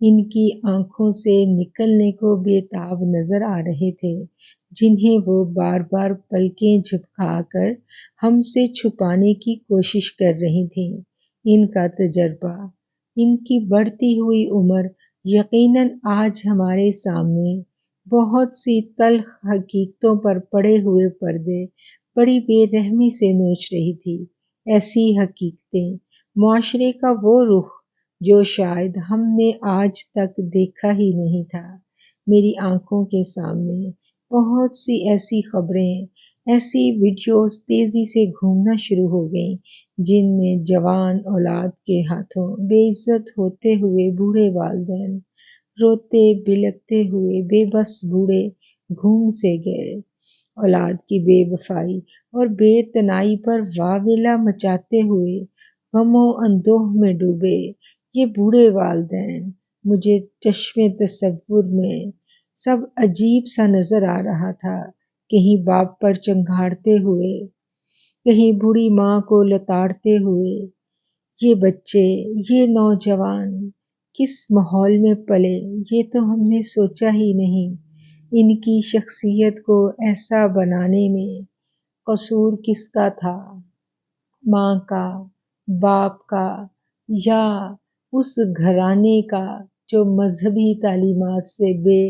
ان کی آنکھوں سے نکلنے کو بےتاب نظر آ رہے تھے، جنہیں وہ بار بار پلکیں جھپکا کر ہم سے چھپانے کی کوشش کر رہی تھیں۔ ان کا تجربہ، ان کی بڑھتی ہوئی عمر یقیناً آج ہمارے سامنے بہت سی تلخ حقیقتوں پر پڑے ہوئے پردے بڑی بے رحمی سے نوچ رہی تھی۔ ایسی حقیقتیں معاشرے کا وہ رخ جو شاید ہم نے آج تک دیکھا ہی نہیں تھا۔ میری آنکھوں کے سامنے بہت سی ایسی خبریں، ایسی ویڈیوز تیزی سے گھومنا شروع ہو گئیں جن میں جوان اولاد کے ہاتھوں بے عزت ہوتے ہوئے بوڑھے والدین، روتے بلکتے ہوئے بے بس بوڑھے گھوم سے گئے، اولاد کی بے وفائی اور بے تنائی پر واویلا مچاتے ہوئے غم و اندوہ میں ڈوبے یہ بوڑھے والدین مجھے چشم تصور میں سب عجیب سا نظر آ رہا تھا، کہیں باپ پر چنگھاڑتے ہوئے، کہیں بوڑھی ماں کو لتاڑتے ہوئے۔ یہ بچے، یہ نوجوان کس ماحول میں پلے یہ تو ہم نے سوچا ہی نہیں۔ ان کی شخصیت کو ایسا بنانے میں قصور کس کا تھا؟ ماں کا، باپ کا، یا اس گھرانے کا جو مذہبی تعلیمات سے بے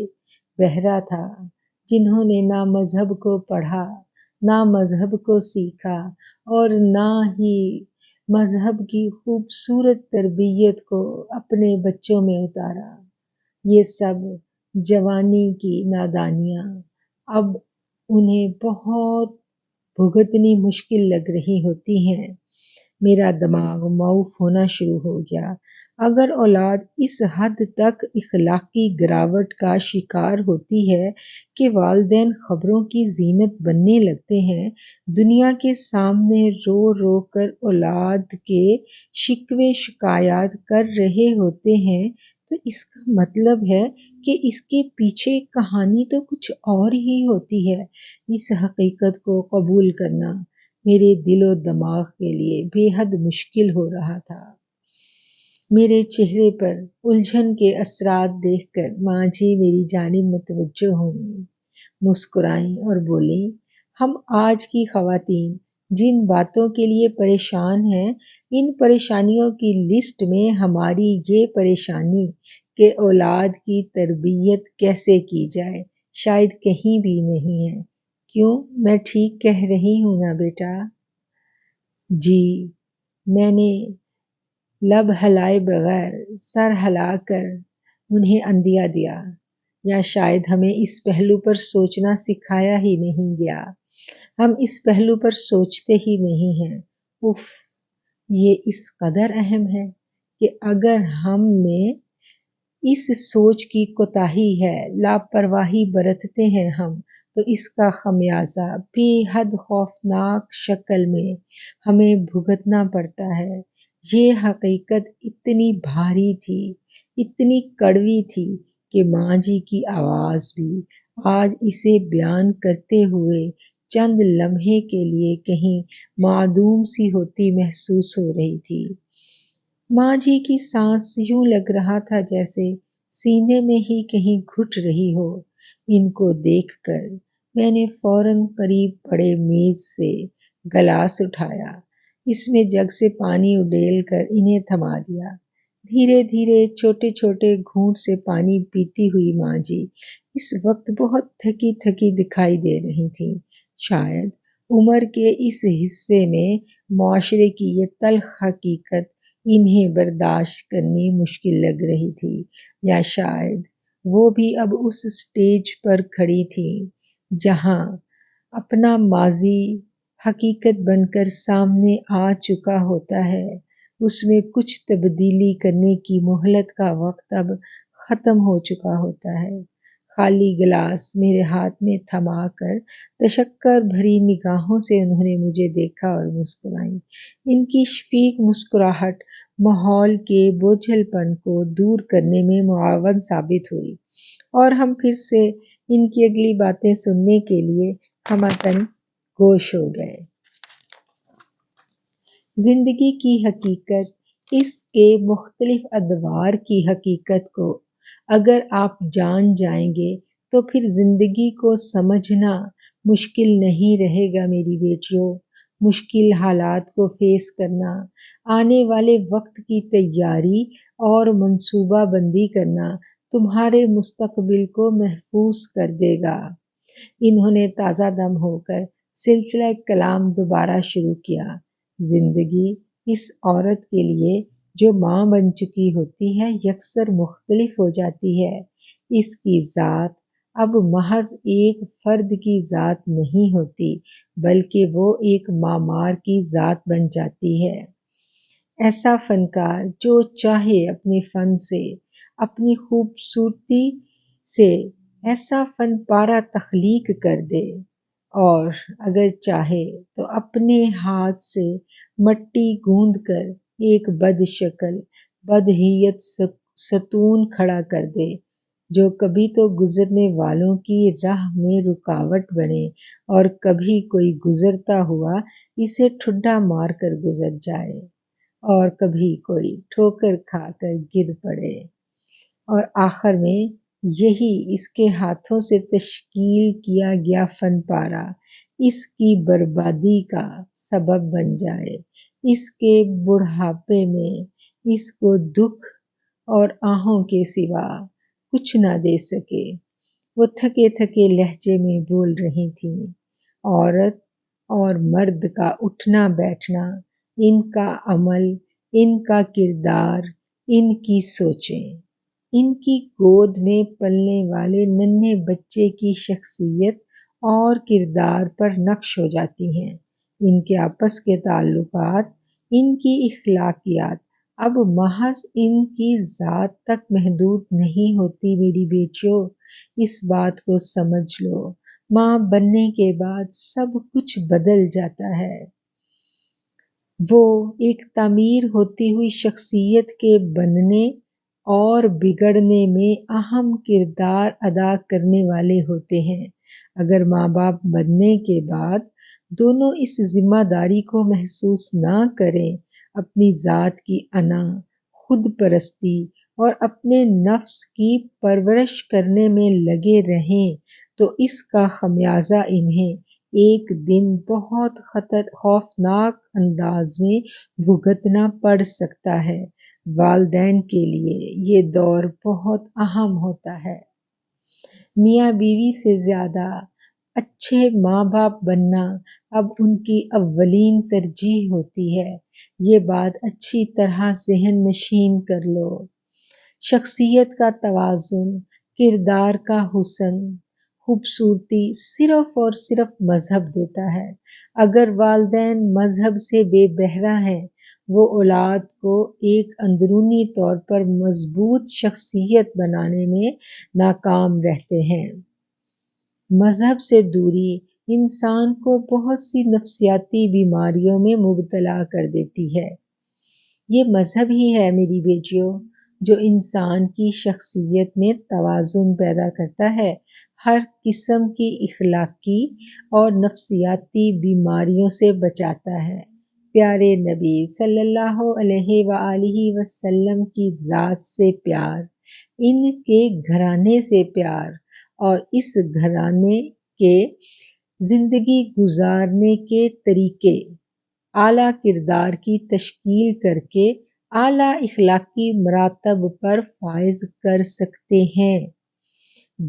بہرا تھا، جنہوں نے نہ مذہب کو پڑھا، نہ مذہب کو سیکھا اور نہ ہی مذہب کی خوبصورت تربیت کو اپنے بچوں میں اتارا۔ یہ سب جوانی کی نادانیاں اب انہیں بہت بھگتنی مشکل لگ رہی ہوتی ہیں۔ میرا دماغ معوف ہونا شروع ہو گیا۔ اگر اولاد اس حد تک اخلاقی گراوٹ کا شکار ہوتی ہے کہ والدین خبروں کی زینت بننے لگتے ہیں، دنیا کے سامنے رو رو کر اولاد کے شکوے شکایات کر رہے ہوتے ہیں، تو اس کا مطلب ہے کہ اس کے پیچھے کہانی تو کچھ اور ہی ہوتی ہے۔ اس حقیقت کو قبول کرنا میرے دل و دماغ کے لیے بے حد مشکل ہو رہا تھا۔ میرے چہرے پر الجھن کے اثرات دیکھ کر ماں جی میری جانب متوجہ ہوئیں، مسکرائیں اور بولیں، ہم آج کی خواتین جن باتوں کے لیے پریشان ہیں، ان پریشانیوں کی لسٹ میں ہماری یہ پریشانی کہ اولاد کی تربیت کیسے کی جائے شاید کہیں بھی نہیں ہے۔ کیوں، میں ٹھیک کہہ رہی ہوں نا بیٹا؟ جی، میں نے لب ہلائے بغیر سر ہلا کر انہیں اندیا دیا، یا شاید ہمیں اس پہلو پر سوچنا سکھایا ہی نہیں گیا۔ ہم اس پہلو پر سوچتے ہی نہیں ہیں۔ اف، یہ اس قدر اہم ہے کہ اگر ہم میں اس سوچ کی کوتاہی ہے، لاپرواہی برتتے ہیں ہم، تو اس کا خمیازہ بے حد خوفناک شکل میں ہمیں بھگتنا پڑتا ہے۔ یہ حقیقت اتنی بھاری تھی، اتنی کڑوی تھی کہ ماں جی کی آواز بھی آج اسے بیان کرتے ہوئے چند لمحے کے لیے کہیں معدوم سی ہوتی محسوس ہو رہی تھی۔ ماں جی کی سانس یوں لگ رہا تھا جیسے سینے میں ہی کہیں گھٹ رہی ہو۔ ان کو دیکھ کر میں نے فوراً قریب پڑے میز سے گلاس اٹھایا، اس میں جگ سے پانی اڈیل کر انہیں تھما دیا۔ دھیرے دھیرے چھوٹے چھوٹے گھونٹ سے پانی پیتی ہوئی ماں جی اس وقت بہت تھکی تھکی دکھائی دے رہی تھیں۔ شاید عمر کے اس حصے میں معاشرے کی یہ تلخ حقیقت انہیں برداشت کرنی مشکل لگ رہی تھی، یا شاید وہ بھی اب اس سٹیج پر کھڑی تھیں جہاں اپنا ماضی حقیقت بن کر سامنے آ چکا ہوتا ہے، اس میں کچھ تبدیلی کرنے کی مہلت کا وقت اب ختم ہو چکا ہوتا ہے۔ خالی گلاس میرے ہاتھ میں تھما کر تشکر بھری نگاہوں سے انہوں نے مجھے دیکھا اور مسکرائیں۔ ان کی شفیق مسکراہٹ ماحول کے بوجھل پن کو دور کرنے میں معاون ثابت ہوئی، اور ہم پھر سے ان کی اگلی باتیں سننے کے لیے ہمتاً گوش ہو گئے۔ زندگی کی حقیقت اس کے مختلف ادوار کی حقیقت کو اگر آپ جان جائیں گے تو پھر زندگی کو سمجھنا مشکل نہیں رہے گا میری بیٹیوں۔ مشکل حالات کو فیس کرنا، آنے والے وقت کی تیاری اور منصوبہ بندی کرنا تمہارے مستقبل کو محفوظ کر دے گا۔ انہوں نے تازہ دم ہو کر سلسلہ کلام دوبارہ شروع کیا۔ زندگی اس عورت کے لیے جو ماں بن چکی ہوتی ہے یکسر مختلف ہو جاتی ہے۔ اس کی ذات اب محض ایک فرد کی ذات نہیں ہوتی بلکہ وہ ایک معمار کی ذات بن جاتی ہے۔ ایسا فنکار جو چاہے اپنے فن سے، اپنی خوبصورتی سے ایسا فن پارہ تخلیق کر دے، اور اگر چاہے تو اپنے ہاتھ سے مٹی گوندھ کر ایک بد شکل بدہیت ستون کھڑا کر دے جو کبھی تو گزرنے والوں کی راہ میں رکاوٹ بنے اور کبھی کوئی گزرتا ہوا اسے ٹھڈا مار کر گزر جائے اور کبھی کوئی ٹھوکر کھا کر گر پڑے، اور آخر میں یہی اس کے ہاتھوں سے تشکیل کیا گیا فن پارہ اس کی بربادی کا سبب بن جائے، اس کے بڑھاپے میں اس کو دکھ اور آہوں کے سوا کچھ نہ دے سکے۔ وہ تھکے تھکے لہجے میں بول رہی تھیں، عورت اور مرد کا اٹھنا بیٹھنا، ان کا عمل، ان کا کردار، ان کی سوچیں، ان کی گود میں پلنے والے ننھے بچے کی شخصیت اور کردار پر نقش ہو جاتی ہیں۔ ان کے آپس کے تعلقات، ان کی اخلاقیات اب محض ان کی ذات تک محدود نہیں ہوتی میری بیٹیوں۔ اس بات کو سمجھ لو، ماں بننے کے بعد سب کچھ بدل جاتا ہے۔ وہ ایک تعمیر ہوتی ہوئی شخصیت کے بننے اور بگڑنے میں اہم کردار ادا کرنے والے ہوتے ہیں۔ اگر ماں باپ بننے کے بعد دونوں اس ذمہ داری کو محسوس نہ کریں، اپنی ذات کی انا، خود پرستی اور اپنے نفس کی پرورش کرنے میں لگے رہیں تو اس کا خمیازہ انہیں ایک دن بہت خوفناک انداز میں بھگتنا پڑ سکتا ہے۔ والدین کے لیے یہ دور بہت اہم ہوتا ہے۔ میاں بیوی سے زیادہ اچھے ماں باپ بننا اب ان کی اولین ترجیح ہوتی ہے۔ یہ بات اچھی طرح ذہن نشین کر لو۔ شخصیت کا توازن، کردار کا حسن، خوبصورتی صرف اور صرف مذہب دیتا ہے۔ اگر والدین مذہب سے بے بہرہ ہیں، وہ اولاد کو ایک اندرونی طور پر مضبوط شخصیت بنانے میں ناکام رہتے ہیں۔ مذہب سے دوری انسان کو بہت سی نفسیاتی بیماریوں میں مبتلا کر دیتی ہے۔ یہ مذہب ہی ہے میری بیٹیوں جو انسان کی شخصیت میں توازن پیدا کرتا ہے، ہر قسم کی اخلاقی اور نفسیاتی بیماریوں سے بچاتا ہے۔ پیارے نبی صلی اللہ علیہ وآلہ وسلم کی ذات سے پیار، ان کے گھرانے سے پیار اور اس گھرانے کے زندگی گزارنے کے طریقے اعلیٰ کردار کی تشکیل کر کے اعلیٰ اخلاقی مراتب پر فائز کر سکتے ہیں۔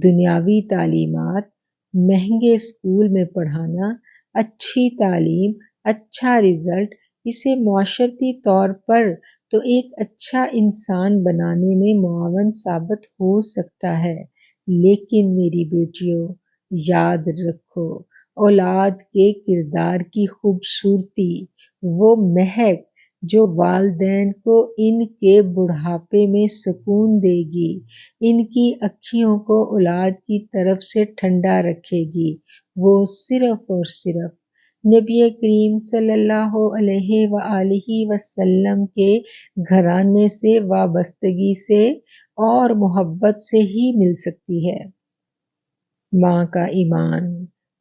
دنیاوی تعلیمات، مہنگے اسکول میں پڑھانا، اچھی تعلیم، اچھا رزلٹ اسے معاشرتی طور پر تو ایک اچھا انسان بنانے میں معاون ثابت ہو سکتا ہے، لیکن میری بیٹیوں یاد رکھو، اولاد کے کردار کی خوبصورتی، وہ مہک جو والدین کو ان کے بڑھاپے میں سکون دے گی، ان کی اکھیوں کو اولاد کی طرف سے ٹھنڈا رکھے گی، وہ صرف اور صرف نبی کریم صلی اللہ علیہ وآلہ وسلم کے گھرانے سے وابستگی سے اور محبت سے ہی مل سکتی ہے۔ ماں کا ایمان،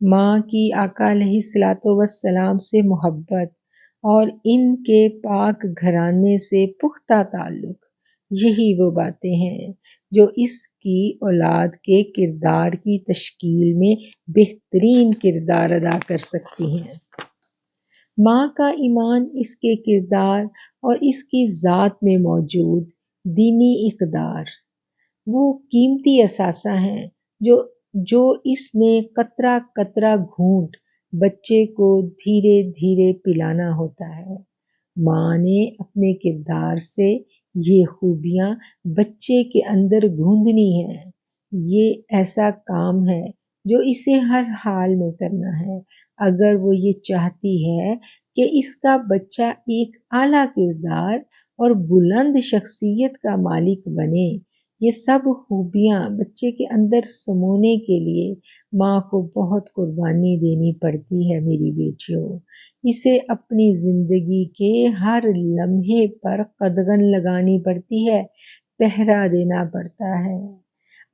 ماں کی آقا علیہ الصلوۃ والسلام سے محبت اور ان کے پاک گھرانے سے پختہ تعلق، یہی وہ باتیں ہیں جو اس کی اولاد کے کردار کی تشکیل میں بہترین کردار ادا کر سکتی ہیں۔ ماں کا ایمان اس کے کردار اور اس کی ذات میں موجود دینی اقدار، وہ قیمتی اثاثہ ہیں جو اس نے قطرہ قطرہ گھونٹ بچے کو دھیرے دھیرے پلانا ہوتا ہے۔ ماں نے اپنے کردار سے یہ خوبیاں بچے کے اندر گھوندنی ہیں۔ یہ ایسا کام ہے جو اسے ہر حال میں کرنا ہے اگر وہ یہ چاہتی ہے کہ اس کا بچہ ایک اعلیٰ کردار اور بلند شخصیت کا مالک بنے۔ یہ سب خوبیاں بچے کے اندر سمونے کے لیے ماں کو بہت قربانی دینی پڑتی ہے میری بیٹیوں۔ اسے اپنی زندگی کے ہر لمحے پر قدغن لگانی پڑتی ہے، پہرا دینا پڑتا ہے،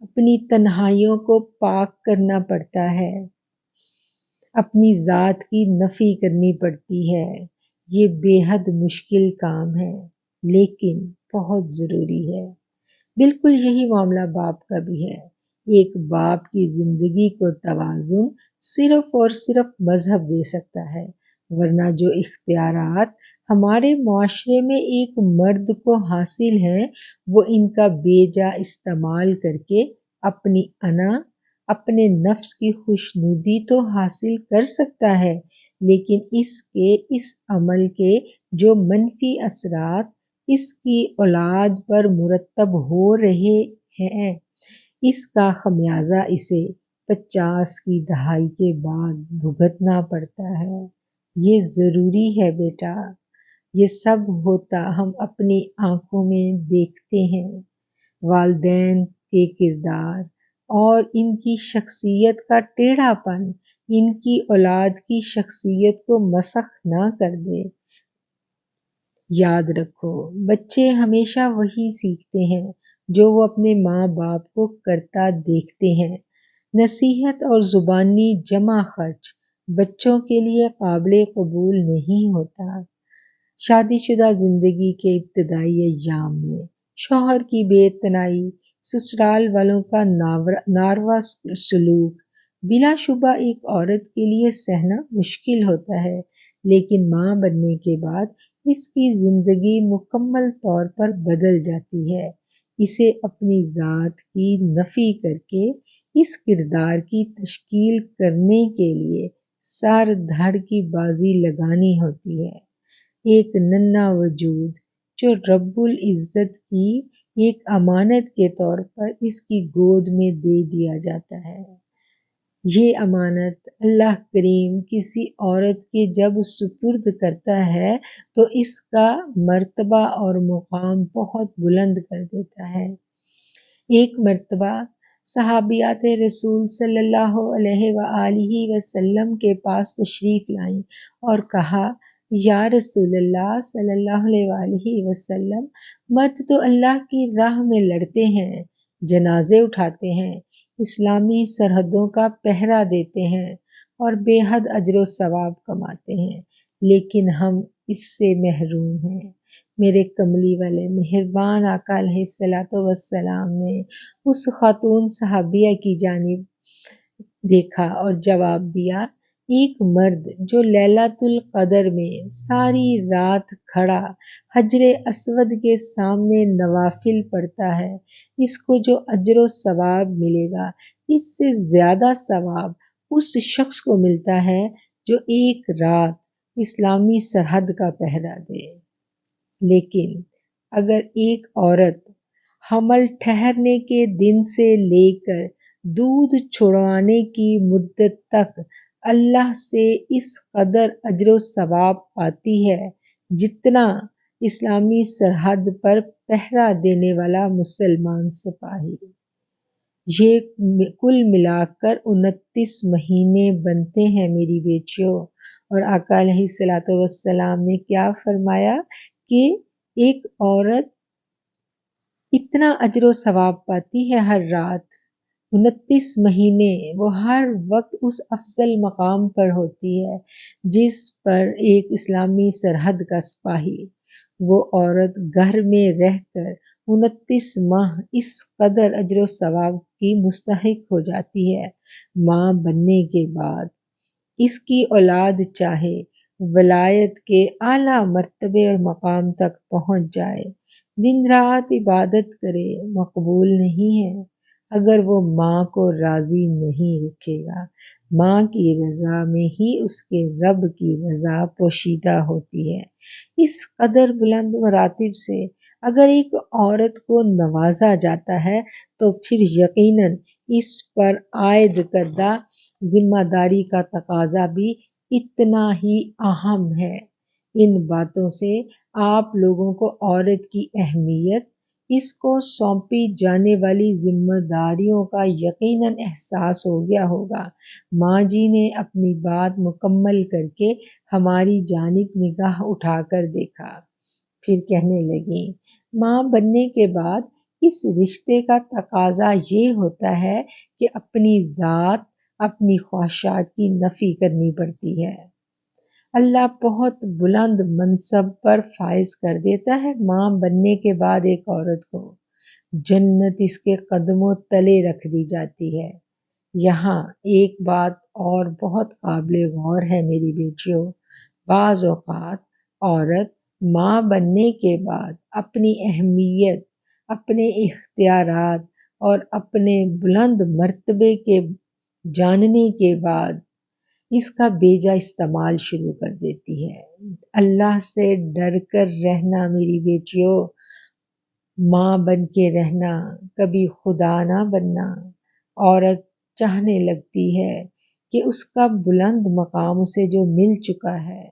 اپنی تنہائیوں کو پاک کرنا پڑتا ہے، اپنی ذات کی نفی کرنی پڑتی ہے۔ یہ بے حد مشکل کام ہے لیکن بہت ضروری ہے۔ بالکل یہی معاملہ باپ کا بھی ہے۔ ایک باپ کی زندگی کو توازن صرف اور صرف مذہب دے سکتا ہے، ورنہ جو اختیارات ہمارے معاشرے میں ایک مرد کو حاصل ہیں وہ ان کا بے جا استعمال کر کے اپنی انا، اپنے نفس کی خوشنودی تو حاصل کر سکتا ہے، لیکن اس عمل کے جو منفی اثرات اس کی اولاد پر مرتب ہو رہے ہیں، اس کا خمیازہ اسے 50 کی دہائی کے بعد بھگتنا پڑتا ہے۔ یہ ضروری ہے بیٹا، یہ سب ہوتا ہم اپنی آنکھوں میں دیکھتے ہیں۔ والدین کے کردار اور ان کی شخصیت کا ٹیڑھا پن ان کی اولاد کی شخصیت کو مسخ نہ کر دے۔ یاد رکھو، بچے ہمیشہ وہی سیکھتے ہیں جو وہ اپنے ماں باپ کو کرتا دیکھتے ہیں۔ نصیحت اور زبانی جمع خرچ بچوں کے لیے قابل قبول نہیں ہوتا۔ شادی شدہ زندگی کے ابتدائی ایام میں شوہر کی بے اعتنائی، سسرال والوں کا ناروا سلوک بلا شبہ ایک عورت کے لیے سہنا مشکل ہوتا ہے، لیکن ماں بننے کے بعد اس کی زندگی مکمل طور پر بدل جاتی ہے۔ اسے اپنی ذات کی نفی کر کے اس کردار کی تشکیل کرنے کے لیے سر دھڑ کی بازی لگانی ہوتی ہے۔ ایک ننھا وجود جو رب العزت کی ایک امانت کے طور پر اس کی گود میں دے دیا جاتا ہے۔ یہ امانت اللہ کریم کسی عورت کے جب سپرد کرتا ہے تو اس کا مرتبہ اور مقام بہت بلند کر دیتا ہے۔ ایک مرتبہ صحابیات رسول صلی اللہ علیہ وآلہ وسلم کے پاس تشریف لائیں اور کہا، یا رسول اللہ صلی اللہ علیہ وآلہ وسلم، مرد تو اللہ کی راہ میں لڑتے ہیں، جنازے اٹھاتے ہیں، اسلامی سرحدوں کا پہرا دیتے ہیں اور بے حد اجر و ثواب کماتے ہیں، لیکن ہم اس سے محروم ہیں۔ میرے کملی والے مہربان آقا علیہ الصلوۃ والسلام نے اس خاتون صحابیہ کی جانب دیکھا اور جواب دیا، ایک مرد جو لیلۃ القدر میں ساری رات کھڑا حجر اسود کے سامنے نوافل پڑھتا ہے، اس کو جو اجر و ثواب ملے گا اس سے زیادہ ثواب اس شخص کو ملتا ہے جو ایک رات اسلامی سرحد کا پہرا دے۔ لیکن اگر ایک عورت حمل ٹھہرنے کے دن سے لے کر دودھ چھڑوانے کی مدت تک اللہ سے اس قدر اجر و ثواب پاتی ہے جتنا اسلامی سرحد پر پہرا دینے والا مسلمان سپاہی، یہ کل ملا کر 29 مہینے بنتے ہیں میری بیٹیوں۔ اور آقا علیہ الصلوۃ والسلام نے کیا فرمایا کہ ایک عورت اتنا اجر و ثواب پاتی ہے ہر رات، 29 مہینے وہ ہر وقت اس افضل مقام پر ہوتی ہے جس پر ایک اسلامی سرحد کا سپاہی۔ وہ عورت گھر میں رہ کر 29 ماہ اس قدر اجر و ثواب کی مستحق ہو جاتی ہے۔ ماں بننے کے بعد اس کی اولاد چاہے ولایت کے اعلیٰ مرتبے اور مقام تک پہنچ جائے، دن رات عبادت کرے، مقبول نہیں ہے اگر وہ ماں کو راضی نہیں رکھے گا۔ ماں کی رضا میں ہی اس کے رب کی رضا پوشیدہ ہوتی ہے۔ اس قدر بلند مراتب سے اگر ایک عورت کو نوازا جاتا ہے تو پھر یقیناً اس پر عائد کردہ ذمہ داری کا تقاضا بھی اتنا ہی اہم ہے۔ ان باتوں سے آپ لوگوں کو عورت کی اہمیت، اس کو سونپی جانے والی ذمہ داریوں کا یقیناً احساس ہو گیا ہوگا۔ ماں جی نے اپنی بات مکمل کر کے ہماری جانب نگاہ اٹھا کر دیکھا، پھر کہنے لگیں، ماں بننے کے بعد اس رشتے کا تقاضا یہ ہوتا ہے کہ اپنی ذات، اپنی خواہشات کی نفی کرنی پڑتی ہے۔ اللہ بہت بلند منصب پر فائز کر دیتا ہے ماں بننے کے بعد ایک عورت کو۔ جنت اس کے قدموں تلے رکھ دی جاتی ہے۔ یہاں ایک بات اور بہت قابل غور ہے میری بیٹیوں، بعض اوقات عورت ماں بننے کے بعد اپنی اہمیت، اپنے اختیارات اور اپنے بلند مرتبے کے جاننے کے بعد اس کا بیجا استعمال شروع کر دیتی ہے۔ اللہ سے ڈر کر رہنا میری بیٹیوں، ماں بن کے رہنا، کبھی خدا نہ بننا۔ عورت چاہنے لگتی ہے کہ اس کا بلند مقام اسے جو مل چکا ہے،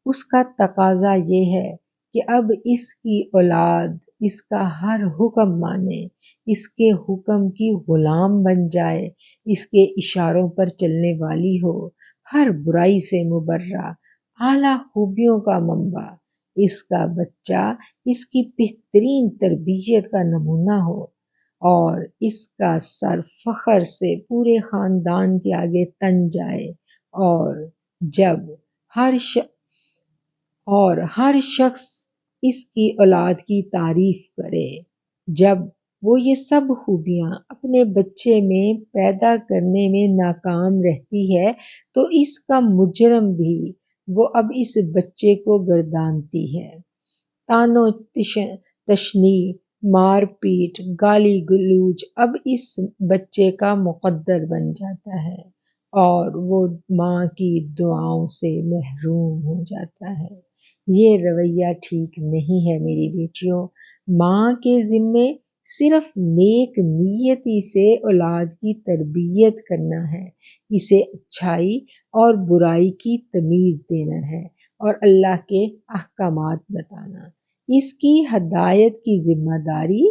اس کا تقاضا یہ ہے کہ اب اس کی اولاد اس کا ہر حکم مانے، اس کے حکم کی غلام بن جائے، اس کے اشاروں پر چلنے والی ہو، ہر برائی سے مبرہ، اعلیٰ خوبیوں کا منبع، اس کا بچہ اس کی بہترین تربیت کا نمونہ ہو، اور اس کا سر فخر سے پورے خاندان کے آگے تن جائے، اور جب ہر شخص اس کی اولاد کی تعریف کرے، جب وہ یہ سب خوبیاں اپنے بچے میں پیدا کرنے میں ناکام رہتی ہے تو اس کا مجرم بھی وہ اب اس بچے کو گردانتی ہے۔ تانو تشنی، مار پیٹ، گالی گلوچ اب اس بچے کا مقدر بن جاتا ہے اور وہ ماں کی دعاؤں سے محروم ہو جاتا ہے۔ یہ رویہ ٹھیک نہیں ہے میری بیٹیوں۔ ماں کے ذمے صرف نیک نیتی سے اولاد کی تربیت کرنا ہے، اسے اچھائی اور برائی کی تمیز دینا ہے اور اللہ کے احکامات بتانا۔ اس کی ہدایت کی ذمہ داری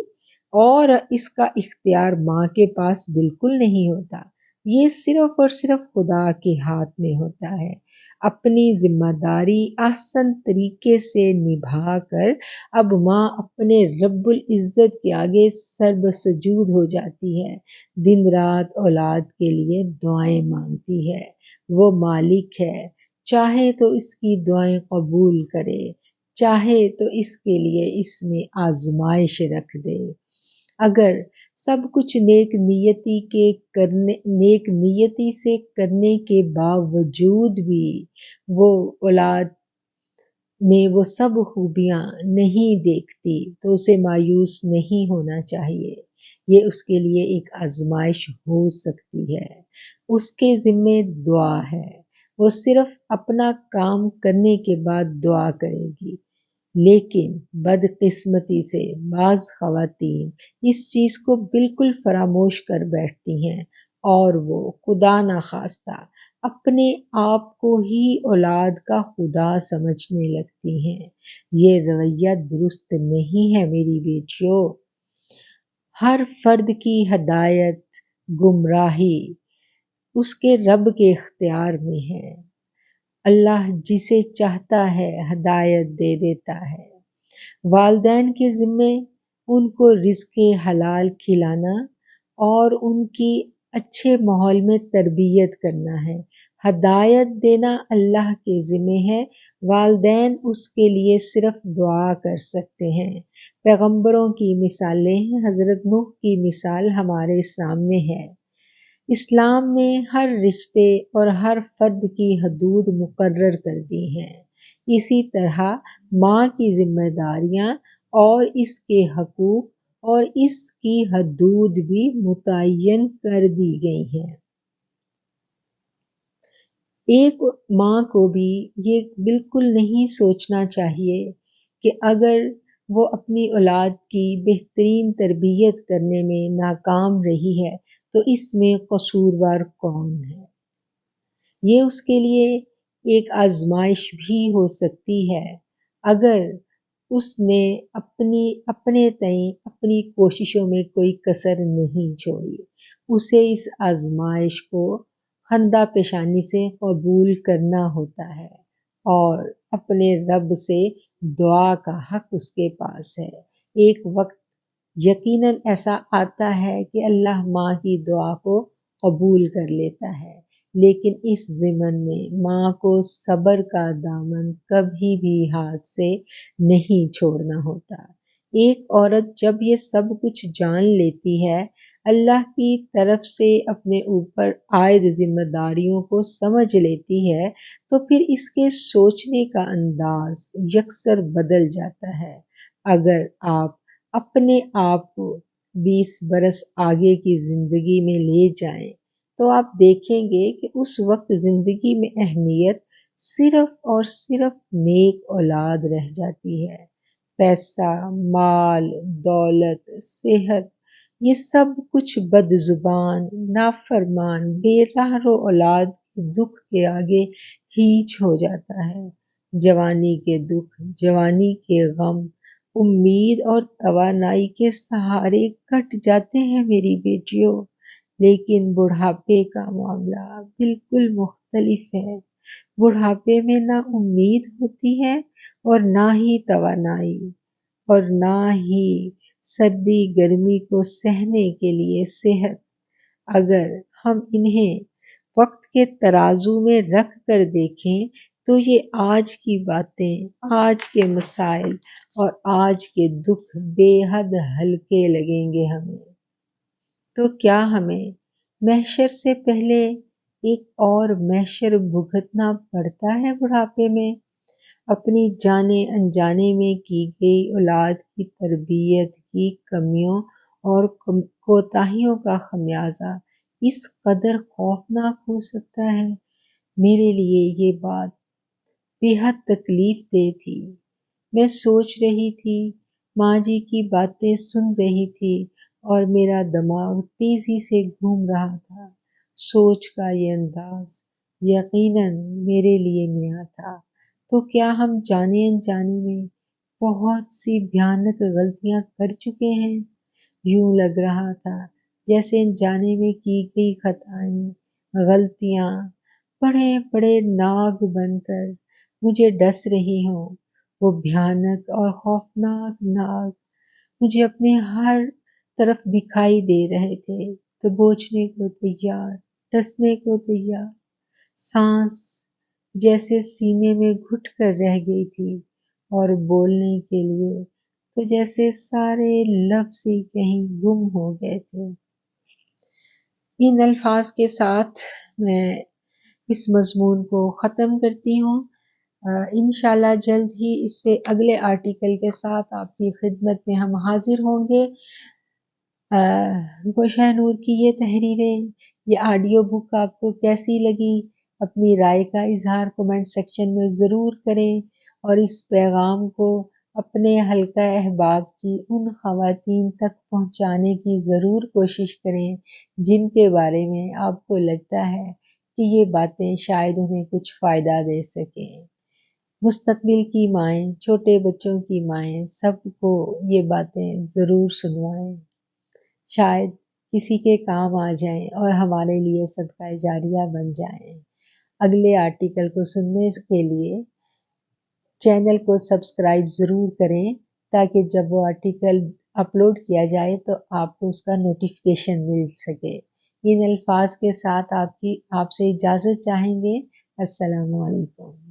اور اس کا اختیار ماں کے پاس بالکل نہیں ہوتا، یہ صرف اور صرف خدا کے ہاتھ میں ہوتا ہے۔ اپنی ذمہ داری احسن طریقے سے نبھا کر اب ماں اپنے رب العزت کے آگے سرب سجود ہو جاتی ہے، دن رات اولاد کے لیے دعائیں مانگتی ہے۔ وہ مالک ہے، چاہے تو اس کی دعائیں قبول کرے، چاہے تو اس کے لیے اس میں آزمائش رکھ دے۔ اگر سب کچھ نیک نیتی سے کرنے کے باوجود بھی وہ اولاد میں وہ سب خوبیاں نہیں دیکھتی تو اسے مایوس نہیں ہونا چاہیے، یہ اس کے لیے ایک آزمائش ہو سکتی ہے۔ اس کے ذمے دعا ہے، وہ صرف اپنا کام کرنے کے بعد دعا کرے گی، لیکن بدقسمتی سے بعض خواتین اس چیز کو بالکل فراموش کر بیٹھتی ہیں اور وہ خدا نخواستہ اپنے آپ کو ہی اولاد کا خدا سمجھنے لگتی ہیں۔ یہ رویہ درست نہیں ہے میری بیٹیوں۔ ہر فرد کی ہدایت، گمراہی اس کے رب کے اختیار میں ہے۔ اللہ جسے چاہتا ہے ہدایت دے دیتا ہے۔ والدین کے ذمے ان کو رزق حلال کھلانا اور ان کی اچھے ماحول میں تربیت کرنا ہے۔ ہدایت دینا اللہ کے ذمہ ہے، والدین اس کے لیے صرف دعا کر سکتے ہیں۔ پیغمبروں کی مثالیں، حضرت نوح کی مثال ہمارے سامنے ہے۔ اسلام نے ہر رشتے اور ہر فرد کی حدود مقرر کر دی ہیں۔ اسی طرح ماں کی ذمہ داریاں اور اس کے حقوق اور اس کی حدود بھی متعین کر دی گئی ہیں۔ ایک ماں کو بھی یہ بالکل نہیں سوچنا چاہیے کہ اگر وہ اپنی اولاد کی بہترین تربیت کرنے میں ناکام رہی ہے تو اس میں قصوروار کون ہے۔ یہ اس کے لیے ایک آزمائش بھی ہو سکتی ہے۔ اگر اس نے اپنے تئیں اپنی کوششوں میں کوئی کسر نہیں چھوڑی، اسے اس آزمائش کو خندہ پیشانی سے قبول کرنا ہوتا ہے اور اپنے رب سے دعا کا حق اس کے پاس ہے۔ ایک وقت یقیناً ایسا آتا ہے کہ اللہ ماں کی دعا کو قبول کر لیتا ہے، لیکن اس ضمن میں ماں کو صبر کا دامن کبھی بھی ہاتھ سے نہیں چھوڑنا ہوتا۔ ایک عورت جب یہ سب کچھ جان لیتی ہے، اللہ کی طرف سے اپنے اوپر عائد ذمہ داریوں کو سمجھ لیتی ہے، تو پھر اس کے سوچنے کا انداز یکسر بدل جاتا ہے۔ اگر آپ اپنے آپ کو 20 برس آگے کی زندگی میں لے جائیں تو آپ دیکھیں گے کہ اس وقت زندگی میں اہمیت صرف اور صرف نیک اولاد رہ جاتی ہے۔ پیسہ، مال، دولت، صحت، یہ سب کچھ بد زبان، نافرمان، بے راہ رو اولاد کے دکھ کے آگے ہیچ ہو جاتا ہے۔ جوانی کے دکھ، جوانی کے غم، امید اور توانائی کے سہارے کٹ جاتے ہیں میری بیٹیوں، لیکن بڑھاپے کا معاملہ بالکل مختلف ہے۔ بڑھاپے میں نہ امید ہوتی ہے اور نہ ہی توانائی، اور نہ ہی سردی گرمی کو سہنے کے لیے صحت۔ اگر ہم انہیں وقت کے ترازو میں رکھ کر دیکھیں تو یہ آج کی باتیں، آج کے مسائل اور آج کے دکھ بے حد ہلکے لگیں گے ہمیں۔ تو کیا ہمیں محشر سے پہلے ایک اور محشر بھگتنا پڑتا ہے بڑھاپے میں؟ اپنی جانے انجانے میں کی گئی اولاد کی تربیت کی کمیوں اور کوتاہیوں کا خمیازہ اس قدر خوفناک ہو سکتا ہے؟ میرے لیے یہ بات بے حد تکلیف دہ تھی۔ میں سوچ رہی تھی، ماں جی کی باتیں سن رہی تھی اور میرا دماغ تیزی سے گھوم رہا تھا۔ سوچ کا یہ انداز یقیناً میرے لیے نیا تھا۔ تو کیا ہم جانے انجانے میں بہت سی بھیانک غلطیاں کر چکے ہیں؟ یوں لگ رہا تھا جیسے انجانے میں کی گئی خطائیں، غلطیاں بڑے بڑے ناگ بن کر مجھے ڈس رہی ہوں۔ وہ بھیانک اور خوفناک ناگ مجھے اپنے ہر طرف دکھائی دے رہے تھے، دبوچنے کو تیار، ڈسنے کو تیار۔ سانس جیسے سینے میں گھٹ کر رہ گئی تھی اور بولنے کے لیے تو جیسے سارے لفظ ہی کہیں گم ہو گئے تھے۔ ان الفاظ کے ساتھ میں اس مضمون کو ختم کرتی ہوں۔ انشاءاللہ جلد ہی اس سے اگلے آرٹیکل کے ساتھ آپ کی خدمت میں ہم حاضر ہوں گے۔ گوشہ نور کی یہ تحریریں، یہ آڈیو بک آپ کو کیسی لگی؟ اپنی رائے کا اظہار کمنٹ سیکشن میں ضرور کریں، اور اس پیغام کو اپنے حلقہ احباب کی ان خواتین تک پہنچانے کی ضرور کوشش کریں جن کے بارے میں آپ کو لگتا ہے کہ یہ باتیں شاید انہیں کچھ فائدہ دے سکیں۔ مستقبل کی مائیں، چھوٹے بچوں کی مائیں، سب کو یہ باتیں ضرور سنوائیں، شاید کسی کے کام آ جائیں اور ہمارے لیے صدقہ جاریہ بن جائیں۔ اگلے آرٹیکل کو سننے کے لیے چینل کو سبسکرائب ضرور کریں تاکہ جب وہ آرٹیکل اپلوڈ کیا جائے تو آپ کو اس کا نوٹیفیکیشن مل سکے۔ ان الفاظ کے ساتھ آپ سے اجازت چاہیں گے۔ السلام علیکم۔